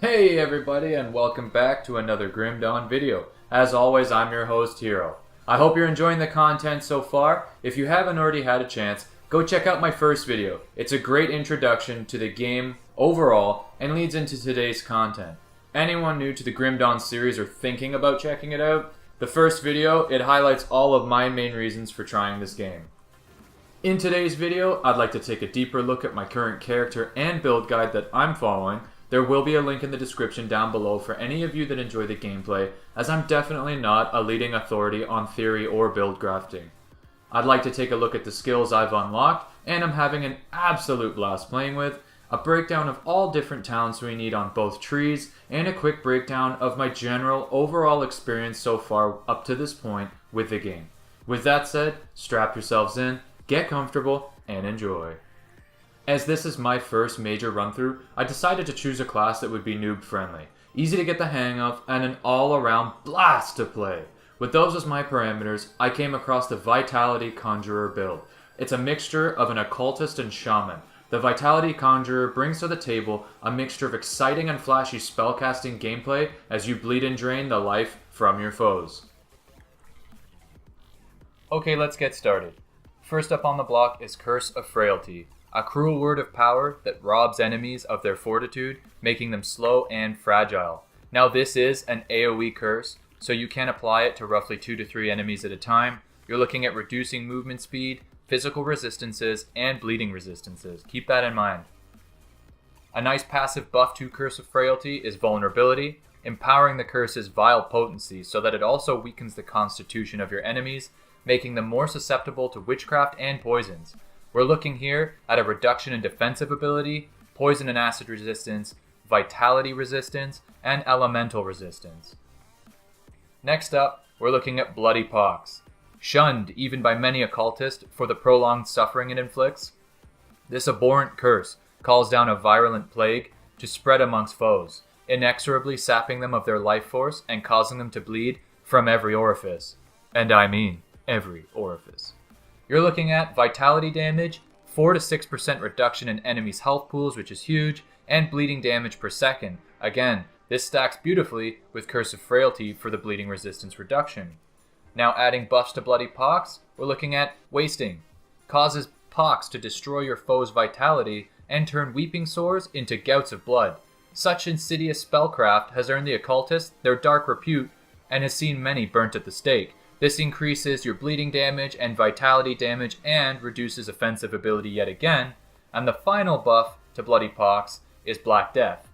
Hey everybody, and welcome back to another Grim Dawn video. As always, I'm your host, Hero. I hope you're enjoying the content so far. If you haven't already had a chance, go check out my first video. It's a great introduction to the game overall and leads into today's content. Anyone new to the Grim Dawn series or thinking about checking it out, the first video, it highlights all of my main reasons for trying this game. In today's video, I'd like to take a deeper look at my current character and build guide that I'm following. There will be a link in the description down below for any of you that enjoy the gameplay, as I'm definitely not a leading authority on theory or build crafting. I'd like to take a look at the skills I've unlocked, and I'm having an absolute blast playing with, a breakdown of all different talents we need on both trees, and a quick breakdown of my general overall experience so far up to this point with the game. With that said, strap yourselves in, get comfortable, and enjoy. As this is my first major run-through, I decided to choose a class that would be noob-friendly, easy to get the hang of, and an all-around blast to play. With those as my parameters, I came across the Vitality Conjurer build. It's a mixture of an Occultist and Shaman. The Vitality Conjurer brings to the table a mixture of exciting and flashy spellcasting gameplay as you bleed and drain the life from your foes. Okay, let's get started. First up on the block is Curse of Frailty. A cruel word of power that robs enemies of their fortitude, making them slow and fragile. Now this is an AoE curse, so you can apply it to roughly 2 to 3 enemies at a time. You're looking at reducing movement speed, physical resistances, and bleeding resistances. Keep that in mind. A nice passive buff to Curse of Frailty is Vulnerability, empowering the curse's vile potency so that it also weakens the constitution of your enemies, making them more susceptible to witchcraft and poisons. We're looking here at a reduction in defensive ability, poison and acid resistance, vitality resistance, and elemental resistance. Next up, we're looking at Bloody Pox. Shunned even by many occultists for the prolonged suffering it inflicts, this abhorrent curse calls down a virulent plague to spread amongst foes, inexorably sapping them of their life force and causing them to bleed from every orifice. And I mean every orifice. You're looking at vitality damage, 4 to 6% reduction in enemies' health pools, which is huge, and bleeding damage per second. Again, this stacks beautifully with Curse of Frailty for the bleeding resistance reduction. Now adding buffs to Bloody Pox, we're looking at Wasting. Causes pox to destroy your foe's vitality and turn weeping sores into gouts of blood. Such insidious spellcraft has earned the occultists their dark repute and has seen many burnt at the stake. This increases your bleeding damage and vitality damage and reduces offensive ability yet again. And the final buff to Bloody Pox is Black Death.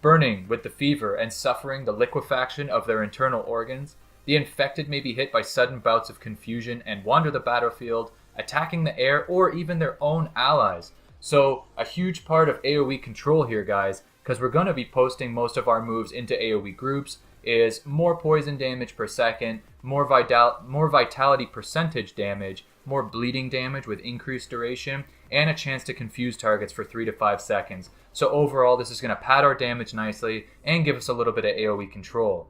Burning with the fever and suffering the liquefaction of their internal organs, the infected may be hit by sudden bouts of confusion and wander the battlefield, attacking the air or even their own allies. So a huge part of AoE control here, guys, because we're going to be posting most of our moves into AoE groups, is more poison damage per second, more vitality percentage damage, more bleeding damage with increased duration, and a chance to confuse targets for 3 to 5 seconds. So overall, this is going to pad our damage nicely and give us a little bit of AoE control.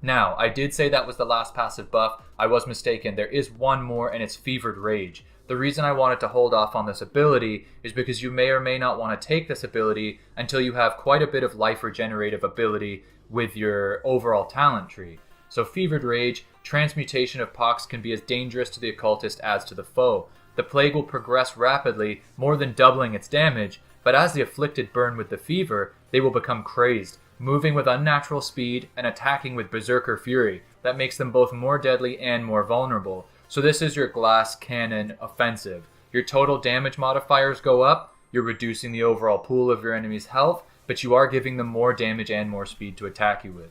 Now, I did say that was the last passive buff. I was mistaken. There is one more, and it's Fevered Rage. The reason I wanted to hold off on this ability is because you may or may not want to take this ability until you have quite a bit of life regenerative ability with your overall talent tree. So Fevered Rage, transmutation of pox can be as dangerous to the occultist as to the foe. The plague will progress rapidly, more than doubling its damage, but as the afflicted burn with the fever, they will become crazed, moving with unnatural speed and attacking with berserker fury. That makes them both more deadly and more vulnerable. So this is your glass cannon offensive. Your total damage modifiers go up, you're reducing the overall pool of your enemy's health, but you are giving them more damage and more speed to attack you with.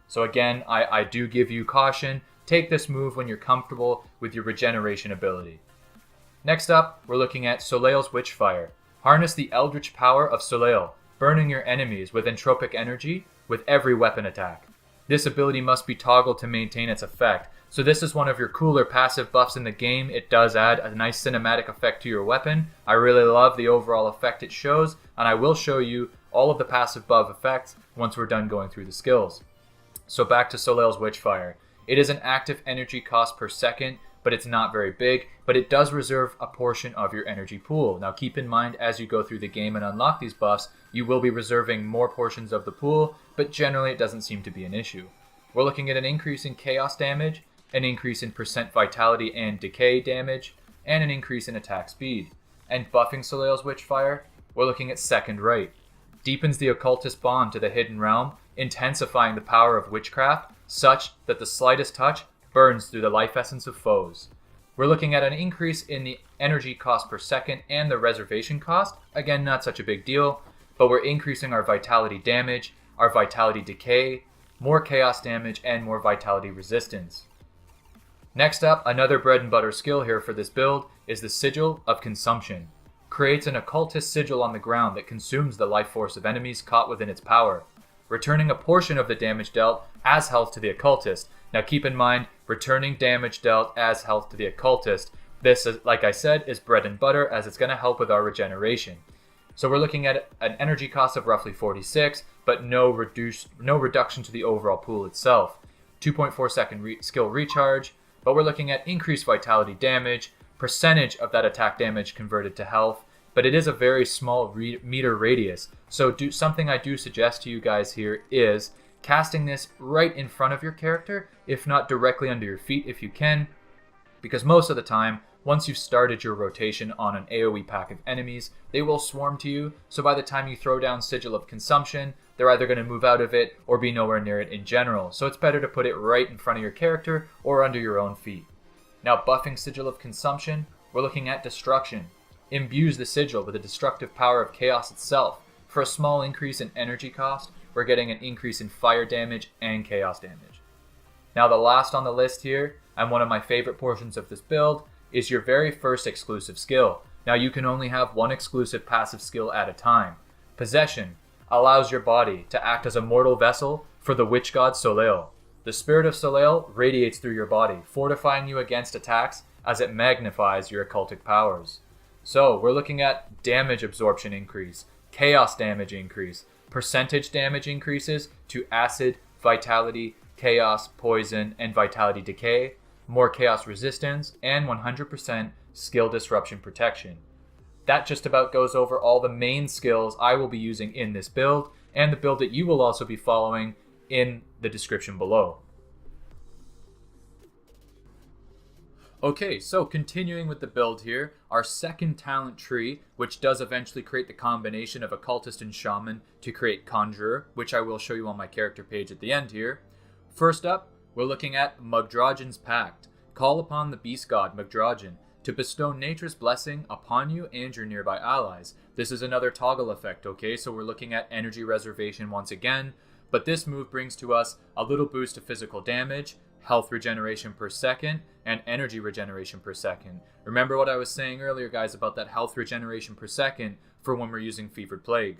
So again, I do give you caution. Take this move when you're comfortable with your regeneration ability. Next up, we're looking at Soleil's Witchfire. Harness the eldritch power of Soleil, burning your enemies with entropic energy with every weapon attack. This ability must be toggled to maintain its effect. So this is one of your cooler passive buffs in the game. It does add a nice cinematic effect to your weapon. I really love the overall effect it shows, and I will show you all of the passive buff effects once we're done going through the skills. So back to Soleil's Witchfire. It is an active energy cost per second but it's not very big, but it does reserve a portion of your energy pool. Now keep in mind, as you go through the game and unlock these buffs, you will be reserving more portions of the pool, but generally it doesn't seem to be an issue. We're looking at an increase in chaos damage, an increase in percent vitality and decay damage, and an increase in attack speed. And buffing Soleil's Witchfire, we're looking at Second Right. Deepens the Occultist bond to the hidden realm, intensifying the power of witchcraft, such that the slightest touch burns through the life essence of foes. We're looking at an increase in the energy cost per second and the reservation cost. Again, not such a big deal, but we're increasing our vitality damage, our vitality decay, more chaos damage, and more vitality resistance. Next up, another bread and butter skill here for this build is the Sigil of Consumption. Creates an occultist sigil on the ground that consumes the life force of enemies caught within its power, returning a portion of the damage dealt as health to the occultist. Now keep in mind, returning damage dealt as health to the occultist, this, like I said, is bread and butter, as it's going to help with our regeneration. So we're looking at an energy cost of roughly 46, but no reduction to the overall pool itself. 2.4 second skill recharge, but we're looking at increased vitality damage, percentage of that attack damage converted to health, but it is a very small meter radius. So something I do suggest to you guys here is casting this right in front of your character, if not directly under your feet if you can, because most of the time, once you've started your rotation on an AoE pack of enemies, they will swarm to you, so by the time you throw down Sigil of Consumption, they're either going to move out of it or be nowhere near it in general, so it's better to put it right in front of your character or under your own feet. Now buffing Sigil of Consumption, we're looking at Destruction. Imbues the sigil with the destructive power of chaos itself. For a small increase in energy cost, we're getting an increase in fire damage and chaos damage. Now the last on the list here, and one of my favorite portions of this build, is your very first exclusive skill. Now you can only have one exclusive passive skill at a time. Possession allows your body to act as a mortal vessel for the witch god Soleil. The spirit of Soleil radiates through your body, fortifying you against attacks as it magnifies your occultic powers. So we're looking at damage absorption increase, chaos damage increase, percentage damage increases to acid, vitality, chaos, poison, and vitality decay, more chaos resistance, and 100% skill disruption protection. That just about goes over all the main skills I will be using in this build, and the build that you will also be following in the description below. Okay, so continuing with the build here, our second talent tree, which does eventually create the combination of Occultist and Shaman to create Conjurer, which I will show you on my character page at the end here. First up, we're looking at Mugdragon's Pact. Call upon the beast god Mugdragon to bestow nature's blessing upon you and your nearby allies. This is another toggle effect, okay? So we're looking at energy reservation once again, but this move brings to us a little boost to physical damage, health regeneration per second, and energy regeneration per second. Remember what I was saying earlier, guys, about that health regeneration per second for when we're using Fevered Plague.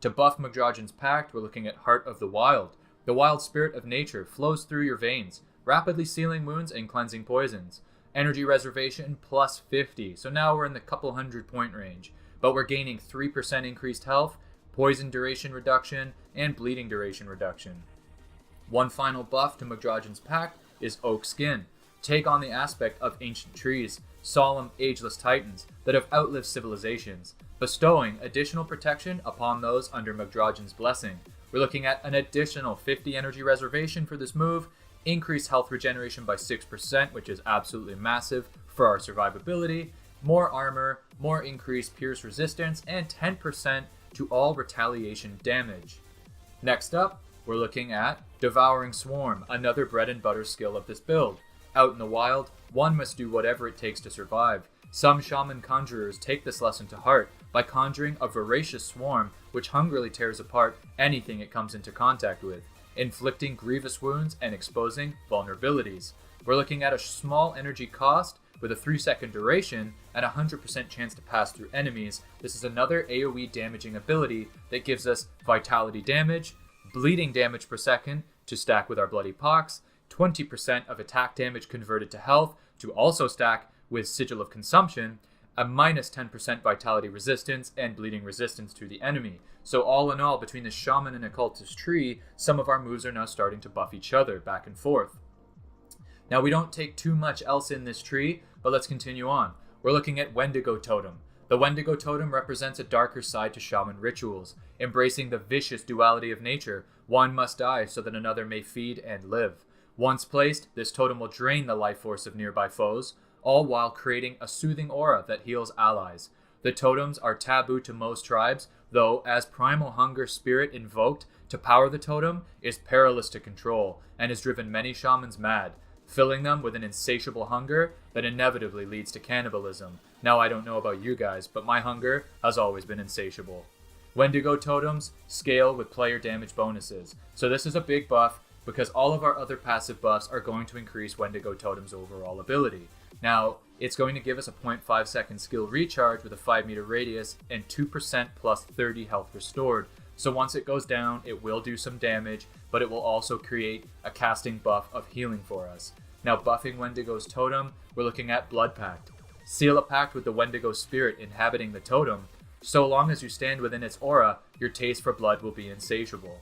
To buff Mugdragon's Pact, we're looking at Heart of the Wild. The wild spirit of nature flows through your veins, rapidly sealing wounds and cleansing poisons. Energy reservation plus 50, so now we're in the couple 100-point range, but we're gaining 3% increased health, poison duration reduction, and bleeding duration reduction. One final buff to Mugdragon's Pact is Oak Skin. Take on the aspect of ancient trees, solemn, ageless titans that have outlived civilizations, bestowing additional protection upon those under Mugdragon's blessing. We're looking at an additional 50 energy reservation for this move, increased health regeneration by 6%, which is absolutely massive for our survivability, more armor, more increased pierce resistance, and 10% to all retaliation damage. Next up, we're looking at Devouring Swarm, another bread and butter skill of this build. Out in the wild, one must do whatever it takes to survive. Some shaman conjurers take this lesson to heart by conjuring a voracious swarm which hungrily tears apart anything it comes into contact with, inflicting grievous wounds and exposing vulnerabilities. We're looking at a small energy cost with a 3-second duration and a 100% chance to pass through enemies. This is another AoE damaging ability that gives us vitality damage, bleeding damage per second to stack with our bloody pox, 20% of attack damage converted to health to also stack with Sigil of Consumption, a minus 10% vitality resistance and bleeding resistance to the enemy. So all in all, between the Shaman and Occultist tree, some of our moves are now starting to buff each other back and forth. Now we don't take too much else in this tree, but let's continue on. We're looking at Wendigo Totem. The Wendigo Totem represents a darker side to Shaman rituals, embracing the vicious duality of nature. One must die so that another may feed and live. Once placed, this totem will drain the life force of nearby foes, all while creating a soothing aura that heals allies. The totems are taboo to most tribes, though as primal hunger spirit invoked to power the totem is perilous to control and has driven many shamans mad, filling them with an insatiable hunger that inevitably leads to cannibalism. Now I don't know about you guys, but my hunger has always been insatiable. Wendigo totems scale with player damage bonuses, so this is a big buff because all of our other passive buffs are going to increase Wendigo totem's overall ability. Now, it's going to give us a 0.5 second skill recharge with a 5 meter radius and 2% plus 30 health restored. So once it goes down, it will do some damage, but it will also create a casting buff of healing for us. Now, buffing Wendigo's totem, we're looking at Blood Pact. Seal a pact with the Wendigo spirit inhabiting the totem. So long as you stand within its aura, your taste for blood will be insatiable.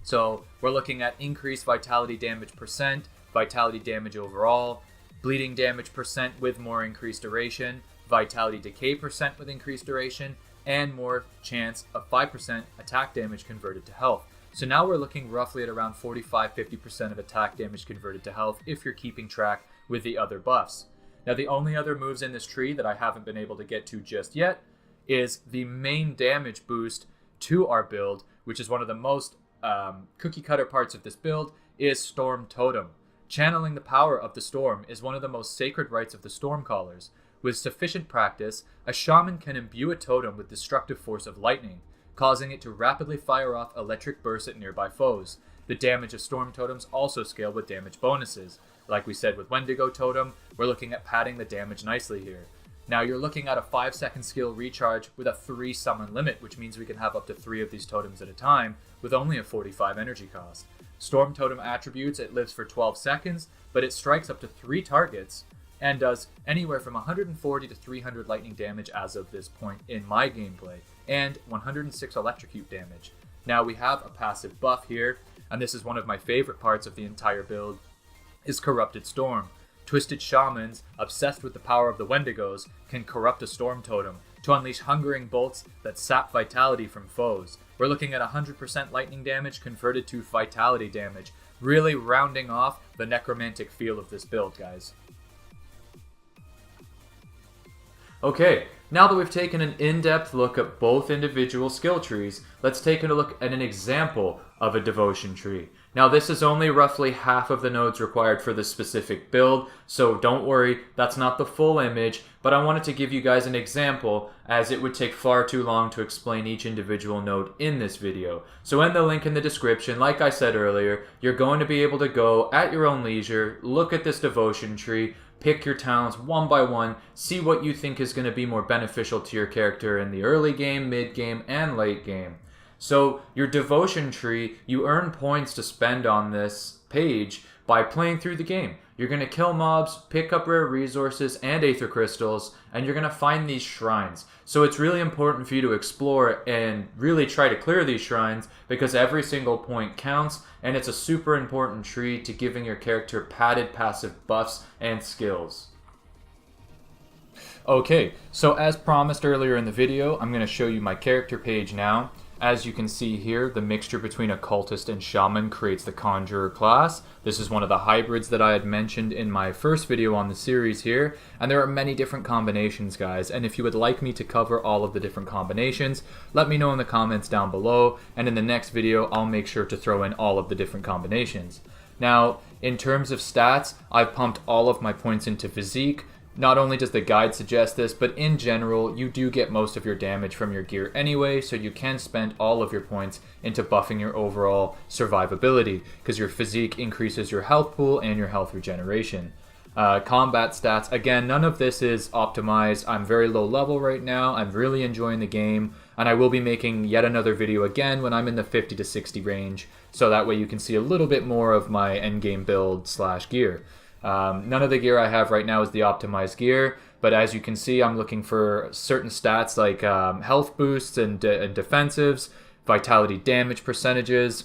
So we're looking at increased vitality damage percent, vitality damage overall, bleeding damage percent with more increased duration, vitality decay percent with increased duration, and more chance of 5% attack damage converted to health. So now we're looking roughly at around 45-50% of attack damage converted to health if you're keeping track with the other buffs. Now the only other moves in this tree that I haven't been able to get to just yet is the main damage boost to our build, which is one of the most cookie cutter parts of this build, is Storm Totem. Channeling the power of the storm is one of the most sacred rites of the Stormcallers. With sufficient practice, a shaman can imbue a totem with destructive force of lightning, causing it to rapidly fire off electric bursts at nearby foes. The damage of storm totems also scale with damage bonuses. Like we said with Wendigo Totem, we're looking at padding the damage nicely here. Now you're looking at a 5 second skill recharge with a 3 summon limit, which means we can have up to 3 of these totems at a time with only a 45 energy cost. Storm Totem attributes, it lives for 12 seconds, but it strikes up to 3 targets and does anywhere from 140 to 300 lightning damage as of this point in my gameplay, and 106 electrocute damage. Now we have a passive buff here, and this is one of my favorite parts of the entire build, is Corrupted Storm. Twisted shamans, obsessed with the power of the Wendigos, can corrupt a storm totem to unleash hungering bolts that sap vitality from foes. We're looking at 100% lightning damage converted to vitality damage, really rounding off the necromantic feel of this build, guys. Okay, now that we've taken an in-depth look at both individual skill trees, let's take a look at an example of a devotion tree. Now this is only roughly half of the nodes required for this specific build, so don't worry, that's not the full image, but I wanted to give you guys an example as it would take far too long to explain each individual node in this video. So in the link in the description, like I said earlier, you're going to be able to go at your own leisure, look at this devotion tree, pick your talents one by one, see what you think is going to be more beneficial to your character in the early game, mid game, and late game. So your devotion tree, you earn points to spend on this page by playing through the game. You're going to kill mobs, pick up rare resources and aether crystals, and you're going to find these shrines. So it's really important for you to explore and really try to clear these shrines because every single point counts, and it's a super important tree to giving your character padded passive buffs and skills. Okay, so as promised earlier in the video, I'm going to show you my character page now. As you can see here, the mixture between Occultist and Shaman creates the Conjurer class. This is one of the hybrids that I had mentioned in my first video on the series here, and there are many different combinations, guys, and if you would like me to cover all of the different combinations, let me know in the comments down below, and in the next video, I'll make sure to throw in all of the different combinations. Now, in terms of stats, I've pumped all of my points into Physique. Not only does the guide suggest this, but in general, you do get most of your damage from your gear anyway, so you can spend all of your points into buffing your overall survivability, because your physique increases your health pool and your health regeneration. Combat stats, again, none of this is optimized. I'm very low level right now, I'm really enjoying the game, and I will be making yet another video again when I'm in the 50 to 60 range, so that way you can see a little bit more of my endgame build slash gear. None of the gear I have right now is the optimized gear, but as you can see, I'm looking for certain stats like health boosts and defensives, vitality damage percentages,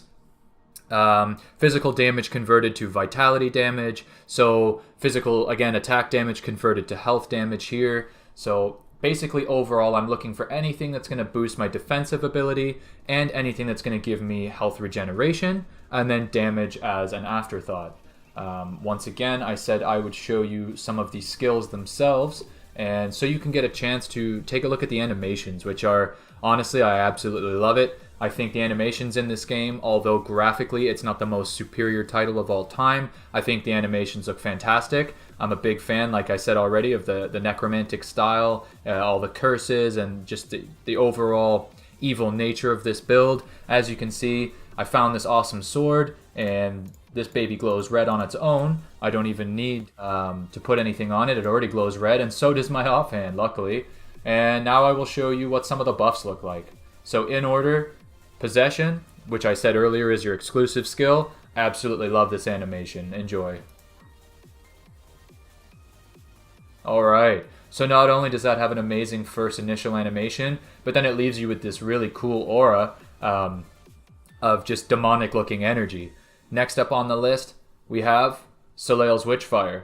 Physical damage converted to vitality damage. So physical, again, attack damage converted to health damage here. So basically overall, I'm looking for anything that's going to boost my defensive ability and anything that's going to give me health regeneration, and then damage as an afterthought. Once again, I said I would show you some of these skills themselves, and so you can get a chance to take a look at the animations, which are, honestly, I absolutely love it. I think the animations in this game, although graphically it's not the most superior title of all time, I think the animations look fantastic. I'm a big fan, like I said already, of the necromantic style, all the curses, and just the overall evil nature of this build. As you can see, I found this awesome sword, and this baby glows red on its own. I don't even need to put anything on it. It already glows red, and so does my offhand, luckily. And now I will show you what some of the buffs look like. So in order, Possession, which I said earlier is your exclusive skill. Absolutely love this animation. Enjoy. Alright, so not only does that have an amazing first initial animation, but then it leaves you with this really cool aura of just demonic looking energy. Next up on the list, we have Soleil's Witchfire.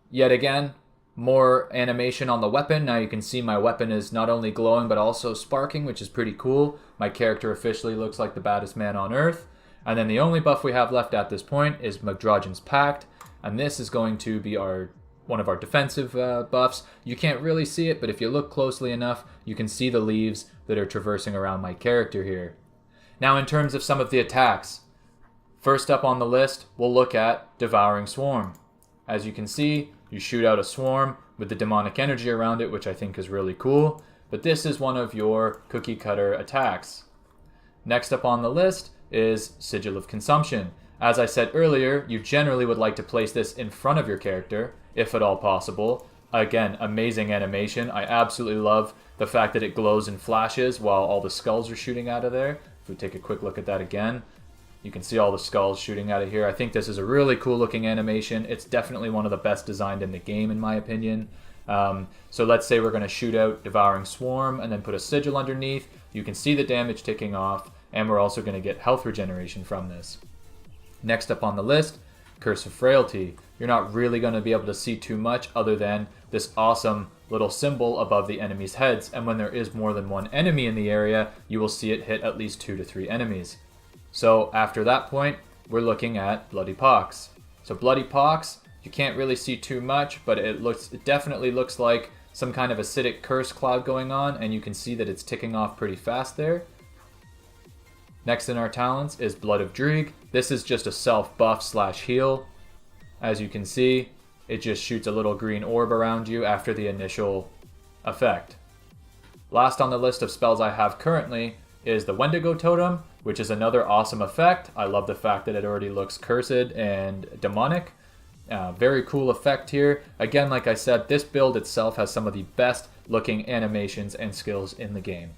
Yet again, more animation on the weapon. Now you can see my weapon is not only glowing but also sparking, which is pretty cool. My character officially looks like the baddest man on earth. And then the only buff we have left at this point is Magdragen's Pact, and this is going to be one of our defensive buffs. You can't really see it, but if you look closely enough, you can see the leaves that are traversing around my character here. Now in terms of some of the attacks, first up on the list, we'll look at Devouring Swarm. As you can see, you shoot out a swarm with the demonic energy around it, which I think is really cool. But this is one of your cookie cutter attacks. Next up on the list is Sigil of Consumption. As I said earlier, you generally would like to place this in front of your character, if at all possible. Again, amazing animation. I absolutely love the fact that it glows and flashes while all the skulls are shooting out of there. If we take a quick look at that again, you can see all the skulls shooting out of here. I think this is a really cool looking animation. It's definitely one of the best designed in the game, in my opinion. So let's say we're going to shoot out Devouring Swarm and then put a sigil underneath. You can see the damage ticking off, and we're also going to get health regeneration from this. Next up on the list, Curse of Frailty. You're not really going to be able to see too much other than this awesome little symbol above the enemies' heads, and when there is more than one enemy in the area, you will see it hit at least 2 to 3 enemies. So after that point, we're looking at Bloody Pox. So Bloody Pox, you can't really see too much, but it definitely looks like some kind of acidic curse cloud going on, and you can see that it's ticking off pretty fast there. Next in our talents is Blood of Dreeg. This is just a self buff / heal. As you can see, it just shoots a little green orb around you after the initial effect. Last on the list of spells I have currently is the Wendigo Totem, which is another awesome effect. I love the fact that it already looks cursed and demonic. Very cool effect here. Again, like I said, this build itself has some of the best looking animations and skills in the game.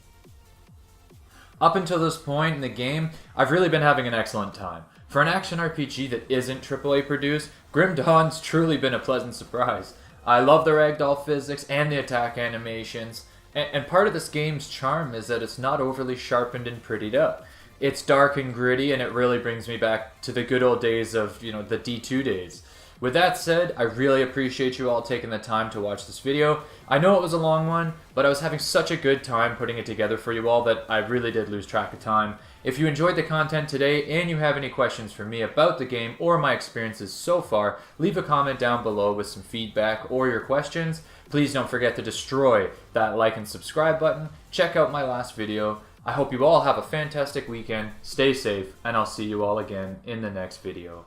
Up until this point in the game, I've really been having an excellent time. For an action RPG that isn't AAA produced, Grim Dawn's truly been a pleasant surprise. I love the ragdoll physics and the attack animations, and part of this game's charm is that it's not overly sharpened and prettied up. It's dark and gritty, and it really brings me back to the good old days of, the D2 days. With that said, I really appreciate you all taking the time to watch this video. I know it was a long one, but I was having such a good time putting it together for you all that I really did lose track of time. If you enjoyed the content today and you have any questions for me about the game or my experiences so far, leave a comment down below with some feedback or your questions. Please don't forget to destroy that like and subscribe button. Check out my last video. I hope you all have a fantastic weekend, stay safe, and I'll see you all again in the next video.